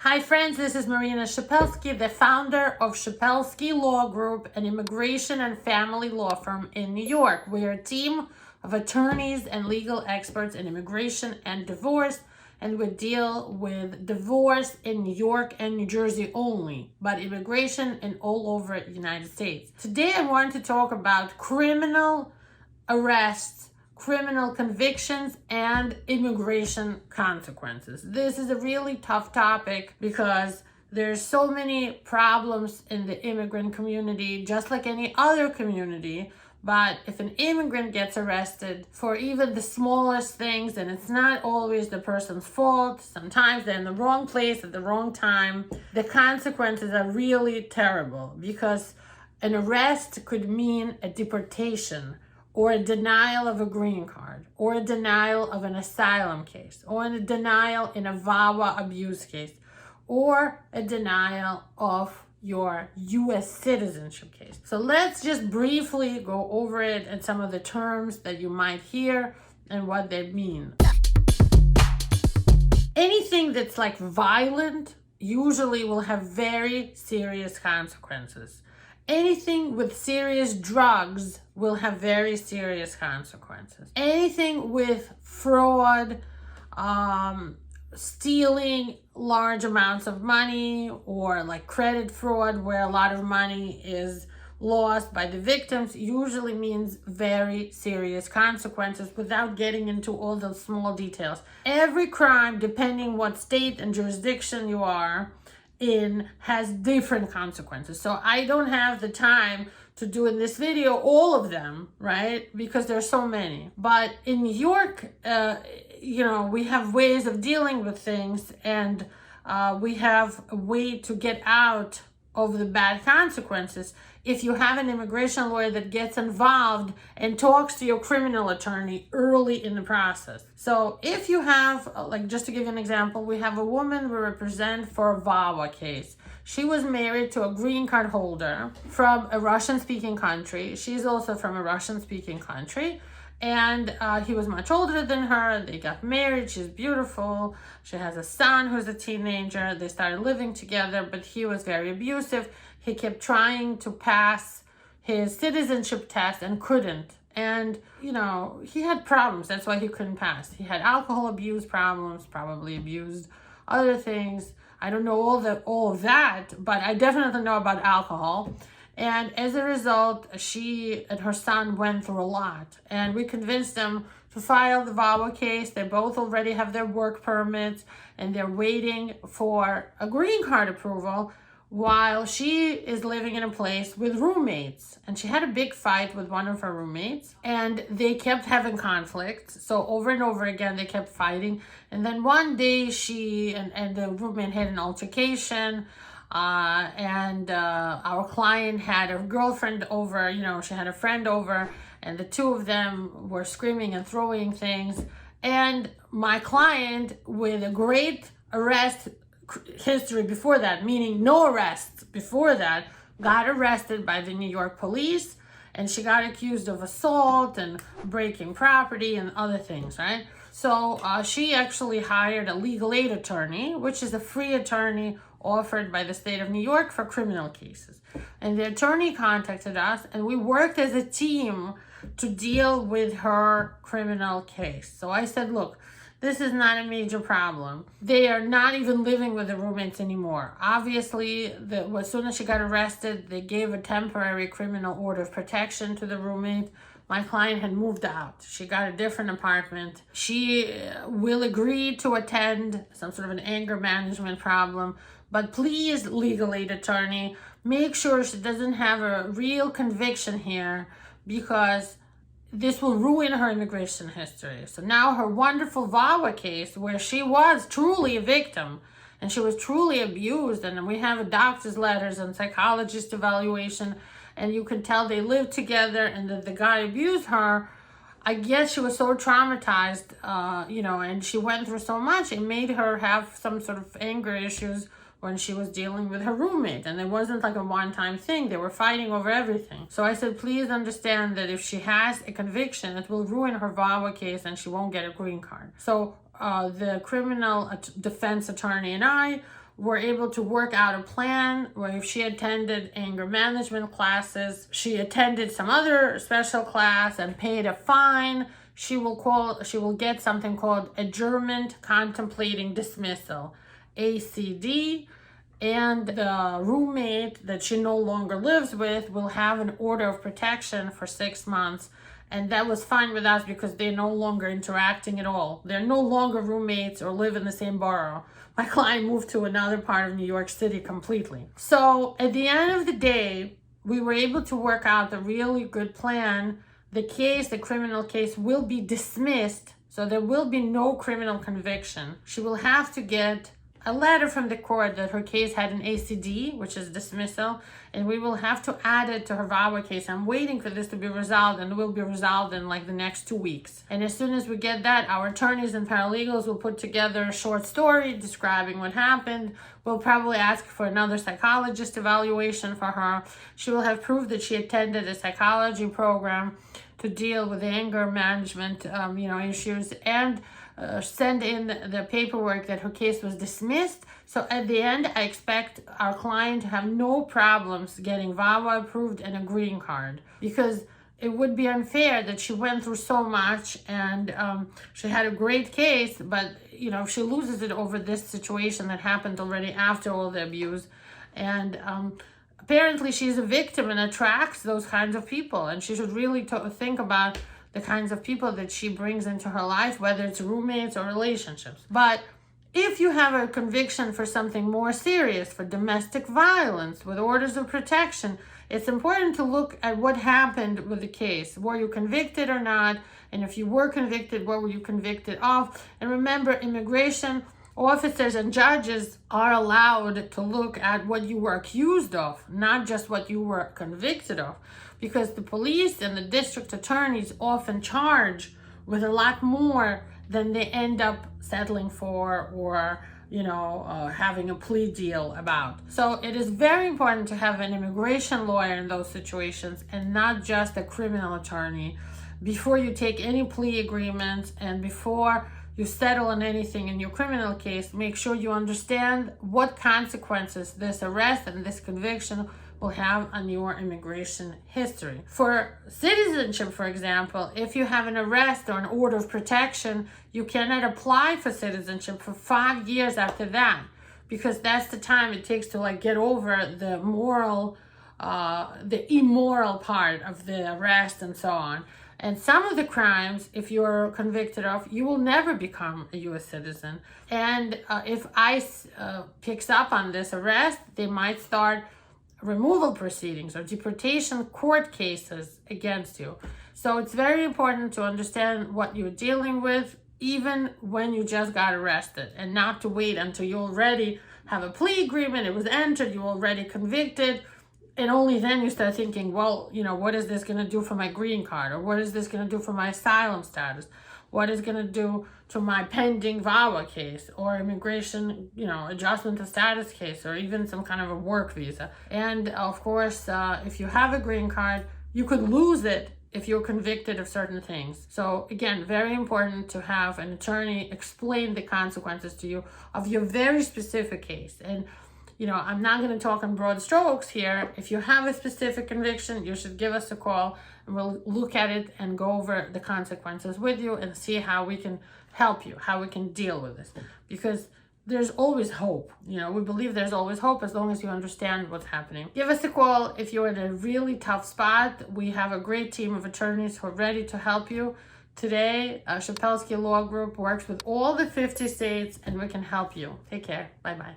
Hi friends, this is Marina Shepelsky, the founder of Shepelsky Law Group, an immigration and family law firm in New York. We are a team of attorneys and legal experts in immigration and divorce, and we deal with divorce in New York and New Jersey only, but immigration in all over the United States. Today I want to talk about criminal arrests, criminal convictions, and immigration consequences. This is a really tough topic because there's so many problems in the immigrant community, just like any other community. But if an immigrant gets arrested for even the smallest things, and it's not always the person's fault, sometimes they're in the wrong place at the wrong time, the consequences are really terrible because an arrest could mean a deportation, or a denial of a green card, or a denial of an asylum case, or a denial in a VAWA abuse case, or a denial of your U.S. citizenship case. So let's just briefly go over it and some of the terms that you might hear and what they mean. Anything that's like violent usually will have very serious consequences. Anything with serious drugs will have very serious consequences. Anything with fraud, stealing large amounts of money, or like credit fraud where a lot of money is lost by the victims usually means very serious consequences without getting into all those small details. Every crime, depending what state and jurisdiction you are in, has different consequences. So I don't have the time to do in this video all of them, right? Because there's so many. But in New York, we have ways of dealing with things, and we have a way to get out of the bad consequences if you have an immigration lawyer that gets involved and talks to your criminal attorney early in the process. So if you have, like, just to give you an example, we have a woman we represent for a VAWA case. She was married to a green card holder from a Russian-speaking country. She's also from a Russian-speaking country. And he was much older than her. They got married. She's beautiful. She has a son who's a teenager. They started living together, but he was very abusive. He kept trying to pass his citizenship test and couldn't. And, he had problems. That's why he couldn't pass. He had alcohol abuse problems, probably abused other things. I don't know all of that, but I definitely know about alcohol. And as a result, she and her son went through a lot. And we convinced them to file the VAWA case. They both already have their work permits, and they're waiting for a green card approval while she is living in a place with roommates. And she had a big fight with one of her roommates, and they kept having conflicts. So over and over again, they kept fighting. And then one day she and the roommate had an altercation. Our client had a girlfriend over, she had a friend over, and the two of them were screaming and throwing things. And my client, with a great arrest history before that, meaning no arrests before that, got arrested by the New York police, and she got accused of assault and breaking property and other things, right? So she actually hired a legal aid attorney, which is a free attorney offered by the state of New York for criminal cases. And the attorney contacted us, and we worked as a team to deal with her criminal case. So I said, look, this is not a major problem. They are not even living with the roommates anymore. Obviously, as soon as she got arrested, they gave a temporary criminal order of protection to the roommate. My client had moved out. She got a different apartment. She will agree to attend some sort of an anger management problem. But please, legal aid attorney, make sure she doesn't have a real conviction here, because this will ruin her immigration history. So now her wonderful VAWA case, where she was truly a victim and she was truly abused, and we have doctor's letters and psychologist evaluation, and you can tell they lived together and that the guy abused her. I guess she was so traumatized, and she went through so much, it made her have some sort of anger issues when she was dealing with her roommate. And it wasn't like a one-time thing. They were fighting over everything. So I said, please understand that if she has a conviction, it will ruin her VAWA case and she won't get a green card. So the criminal defense attorney and I were able to work out a plan where if she attended anger management classes, she attended some other special class and paid a fine, she will get something called adjournment contemplating dismissal, ACD, and the roommate that she no longer lives with will have an order of protection for 6 months. And that was fine with us because they're no longer interacting at all. They're no longer roommates or live in the same borough. My client moved to another part of New York City completely. So at the end of the day, we were able to work out a really good plan. The criminal case will be dismissed. So there will be no criminal conviction. She will have to get a letter from the court that her case had an ACD, which is dismissal, and we will have to add it to her VAWA case. I'm waiting for this to be resolved, and it will be resolved in like the next 2 weeks. And as soon as we get that, our attorneys and paralegals will put together a short story describing what happened. We'll probably ask for another psychologist evaluation for her. She will have proof that she attended a psychology program to deal with anger management issues, and send in the paperwork that her case was dismissed. So at the end, I expect our client to have no problems getting VAWA approved and a green card, because it would be unfair that she went through so much and she had a great case, but if she loses it over this situation that happened already after all the abuse, and apparently she's a victim and attracts those kinds of people, and she should really think about the kinds of people that she brings into her life, whether it's roommates or relationships. But if you have a conviction for something more serious, for domestic violence with orders of protection, it's important to look at what happened with the case. Were you convicted or not? And if you were convicted, what were you convicted of? And remember, immigration officers and judges are allowed to look at what you were accused of, not just what you were convicted of, because the police and the district attorneys often charge with a lot more than they end up settling for or having a plea deal about. So it is very important to have an immigration lawyer in those situations and not just a criminal attorney before you take any plea agreements, and before you settle on anything in your criminal case. Make sure you understand what consequences this arrest and this conviction will have on your immigration history. For citizenship, for example, if you have an arrest or an order of protection, you cannot apply for citizenship for 5 years after that, because that's the time it takes to get over the immoral part of the arrest and so on. And some of the crimes, if you're convicted of, you will never become a U.S. citizen. And if ICE picks up on this arrest, they might start removal proceedings or deportation court cases against you. So it's very important to understand what you're dealing with, even when you just got arrested, and not to wait until you already have a plea agreement, it was entered, you're already convicted, and only then you start thinking, well, what is this going to do for my green card? Or what is this going to do for my asylum status? What is going to do to my pending VAWA case or immigration, adjustment of status case, or even some kind of a work visa? And of course, if you have a green card, you could lose it if you're convicted of certain things. So again, very important to have an attorney explain the consequences to you of your very specific case. And I'm not going to talk in broad strokes here. If you have a specific conviction, you should give us a call, and we'll look at it and go over the consequences with you and see how we can help you, how we can deal with this. Because there's always hope. We believe there's always hope as long as you understand what's happening. Give us a call if you're in a really tough spot. We have a great team of attorneys who are ready to help you. Today, Shepelsky Law Group works with all the 50 states, and we can help you. Take care. Bye-bye.